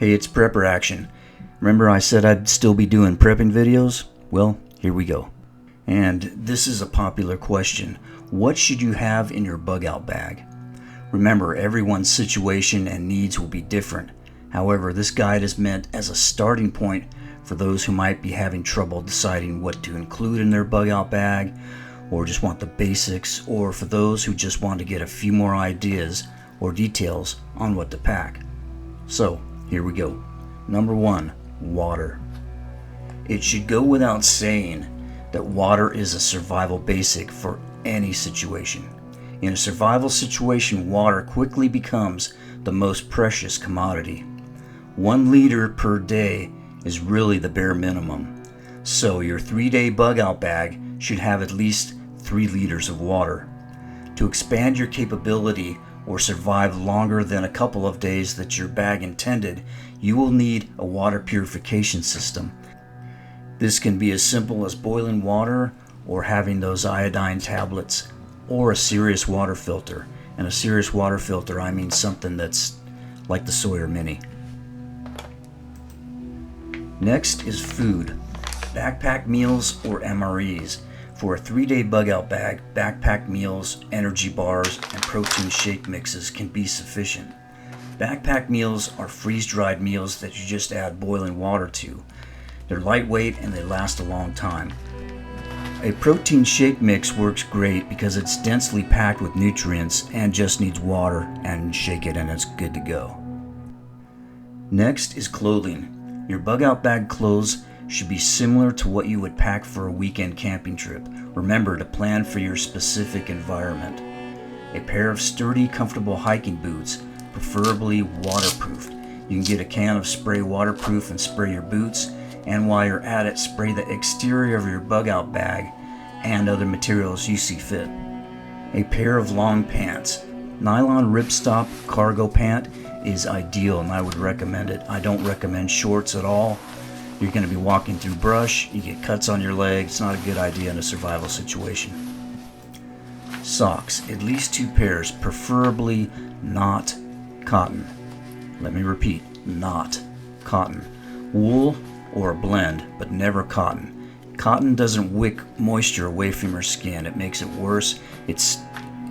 Hey, it's Prepper Action. Remember I said I'd still be doing prepping videos? Well, here we go. And this is a popular question. What should you have in your bug out bag? Remember, everyone's situation and needs will be different. However, this guide is meant as a starting point for those who might be having trouble deciding what to include in their bug out bag, or just want the basics, or for those who just want to get a few more ideas or details on what to pack. So, here we go. Number 1, water. It should go without saying that water is a survival basic for any situation. In a survival situation, water quickly becomes the most precious commodity. 1 liter per day is really the bare minimum. So your 3-day bug out bag should have at least 3 liters of water. To expand your capability or survive longer than a couple of days that your bag intended, you will need a water purification system. This can be as simple as boiling water or having those iodine tablets, or a serious water filter. And a serious water filter, I mean something that's like the Sawyer Mini. Next is food. Backpack meals or MREs. For a 3-day bug out bag, backpack meals, energy bars, and protein shake mixes can be sufficient. Backpack meals are freeze-dried meals that you just add boiling water to. They're lightweight and they last a long time. A protein shake mix works great because it's densely packed with nutrients and just needs water and shake it and it's good to go. Next is clothing. Your bug out bag clothes should be similar to what you would pack for a weekend camping trip. Remember to plan for your specific environment. A pair of sturdy, comfortable hiking boots, preferably waterproofed. You can get a can of spray waterproof and spray your boots, and while you're at it, spray the exterior of your bug out bag and other materials you see fit. A pair of long pants. Nylon ripstop cargo pant is ideal and I would recommend it. I don't recommend shorts at all. You're going to be walking through brush, you get cuts on your legs. It's not a good idea in a survival situation. Socks, at least 2 pairs, preferably not cotton. Let me repeat, not cotton. Wool or a blend, but never cotton. Cotton doesn't wick moisture away from your skin. It makes it worse. It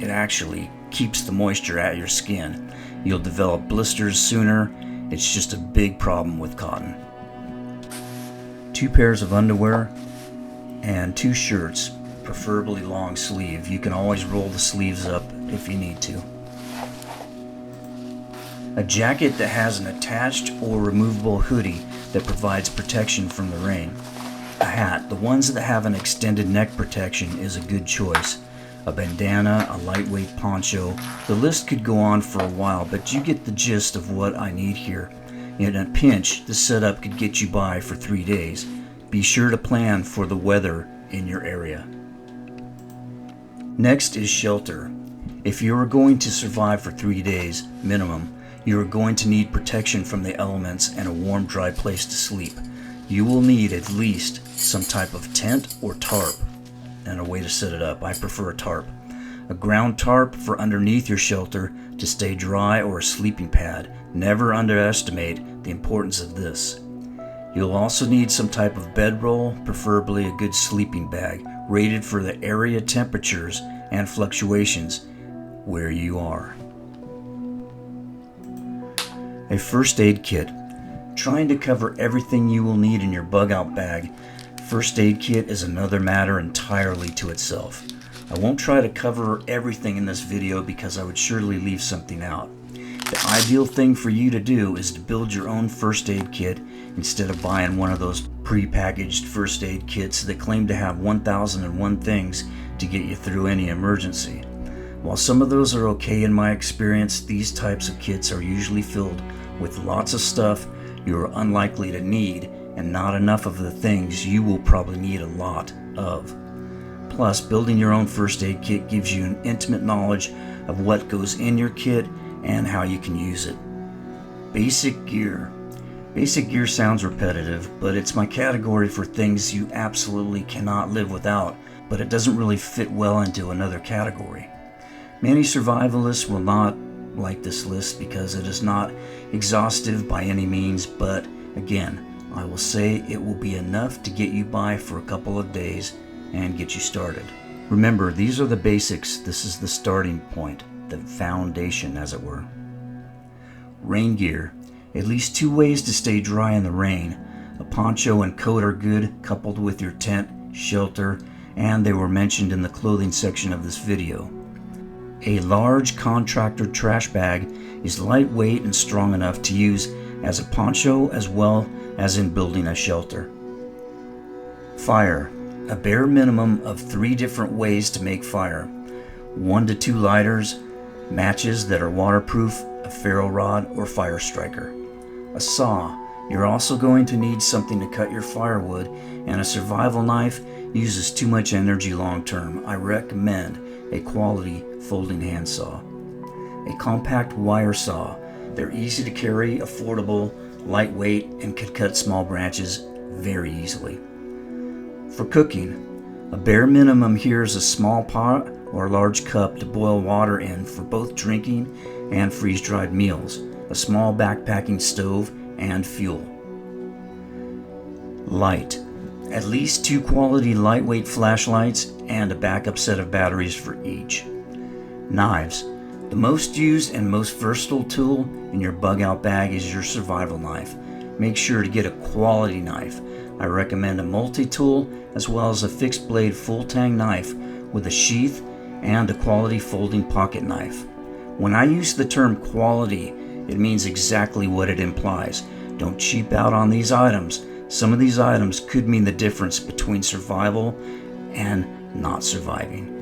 actually keeps the moisture at your skin. You'll develop blisters sooner. It's just a big problem with cotton. 2 pairs of underwear and 2 shirts, preferably long sleeve. You can always roll the sleeves up if you need to. A jacket that has an attached or removable hoodie that provides protection from the rain. A hat. The ones that have an extended neck protection is a good choice. A bandana, a lightweight poncho. The list could go on for a while, but you get the gist of what I need here. In a pinch, this setup could get you by for 3 days. Be sure to plan for the weather in your area. Next is shelter. If you are going to survive for 3 days minimum, you are going to need protection from the elements and a warm, dry place to sleep. You will need at least some type of tent or tarp and a way to set it up. I prefer a tarp. A ground tarp for underneath your shelter to stay dry, or a sleeping pad. Never underestimate the importance of this. You'll also need some type of bedroll, preferably a good sleeping bag, rated for the area temperatures and fluctuations where you are. A first aid kit. Trying to cover everything you will need in your bug out bag, first aid kit is another matter entirely to itself. I won't try to cover everything in this video because I would surely leave something out. The ideal thing for you to do is to build your own first aid kit instead of buying one of those pre-packaged first aid kits that claim to have 1001 things to get you through any emergency. While some of those are okay in my experience, these types of kits are usually filled with lots of stuff you are unlikely to need and not enough of the things you will probably need a lot of. Plus, building your own first aid kit gives you an intimate knowledge of what goes in your kit and how you can use it. Basic gear. Basic gear sounds repetitive, but it's my category for things you absolutely cannot live without, but it doesn't really fit well into another category. Many survivalists will not like this list because it is not exhaustive by any means, but again, I will say it will be enough to get you by for a couple of days and get you started. Remember, these are the basics. This is the starting point, the foundation, as it were. Rain gear. At least 2 ways to stay dry in the rain. A poncho and coat are good, coupled with your tent, shelter, and they were mentioned in the clothing section of this video. A large contractor trash bag is lightweight and strong enough to use as a poncho as well as in building a shelter. Fire. A bare minimum of 3 different ways to make fire. 1 to 2 lighters, matches that are waterproof, a ferro rod or fire striker. A saw. You're also going to need something to cut your firewood, and a survival knife uses too much energy long term. I recommend a quality folding handsaw. A compact wire saw. They're easy to carry, affordable, lightweight, and can cut small branches very easily. For cooking, a bare minimum here is a small pot or large cup to boil water in for both drinking and freeze-dried meals, a small backpacking stove, and fuel. Light. At least 2 quality lightweight flashlights and a backup set of batteries for each. Knives. The most used and most versatile tool in your bug out bag is your survival knife. Make sure to get a quality knife. I recommend a multi-tool as well as a fixed blade full tang knife with a sheath and a quality folding pocket knife. When I use the term quality, it means exactly what it implies. Don't cheap out on these items. Some of these items could mean the difference between survival and not surviving.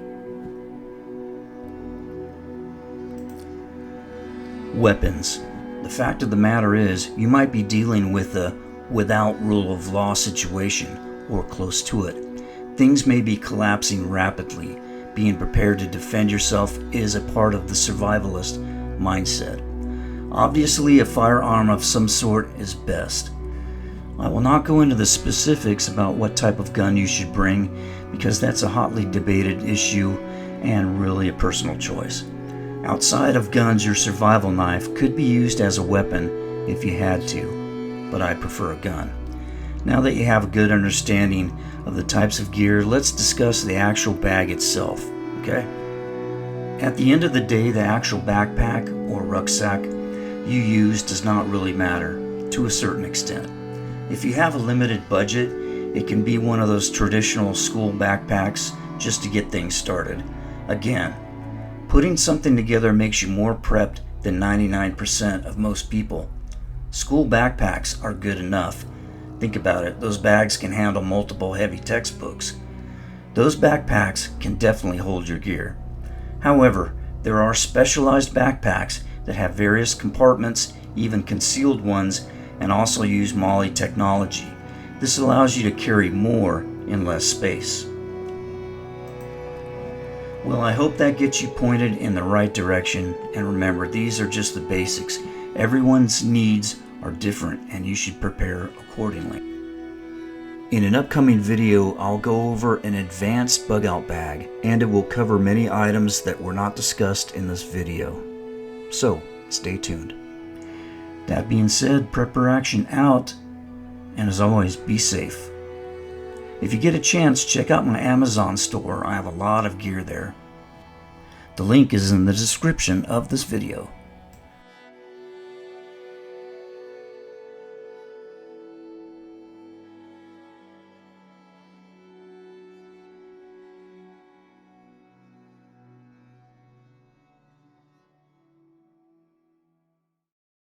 Weapons. The fact of the matter is, you might be dealing with a without rule of law situation or close to it. Things may be collapsing rapidly. Being prepared to defend yourself is a part of the survivalist mindset. Obviously, a firearm of some sort is best. I will not go into the specifics about what type of gun you should bring because that's a hotly debated issue and really a personal choice. Outside of guns, your survival knife could be used as a weapon if you had to, but I prefer a gun. Now that you have a good understanding of the types of gear, let's discuss the actual bag itself, okay? At the end of the day, the actual backpack or rucksack you use does not really matter to a certain extent. If you have a limited budget, it can be one of those traditional school backpacks just to get things started. Again, putting something together makes you more prepped than 99% of most people. School backpacks are good enough. Think about it, those bags can handle multiple heavy textbooks. Those backpacks can definitely hold your gear. However, there are specialized backpacks that have various compartments, even concealed ones, and also use MOLLE technology. This allows you to carry more in less space. Well, I hope that gets you pointed in the right direction, and remember, these are just the basics. Everyone's needs are different and you should prepare accordingly. In an upcoming video, I'll go over an advanced bug out bag, and it will cover many items that were not discussed in this video. So, stay tuned. That being said, Prepper Action out, and as always, be safe. If you get a chance, check out my Amazon store. I have a lot of gear there. The link is in the description of this video.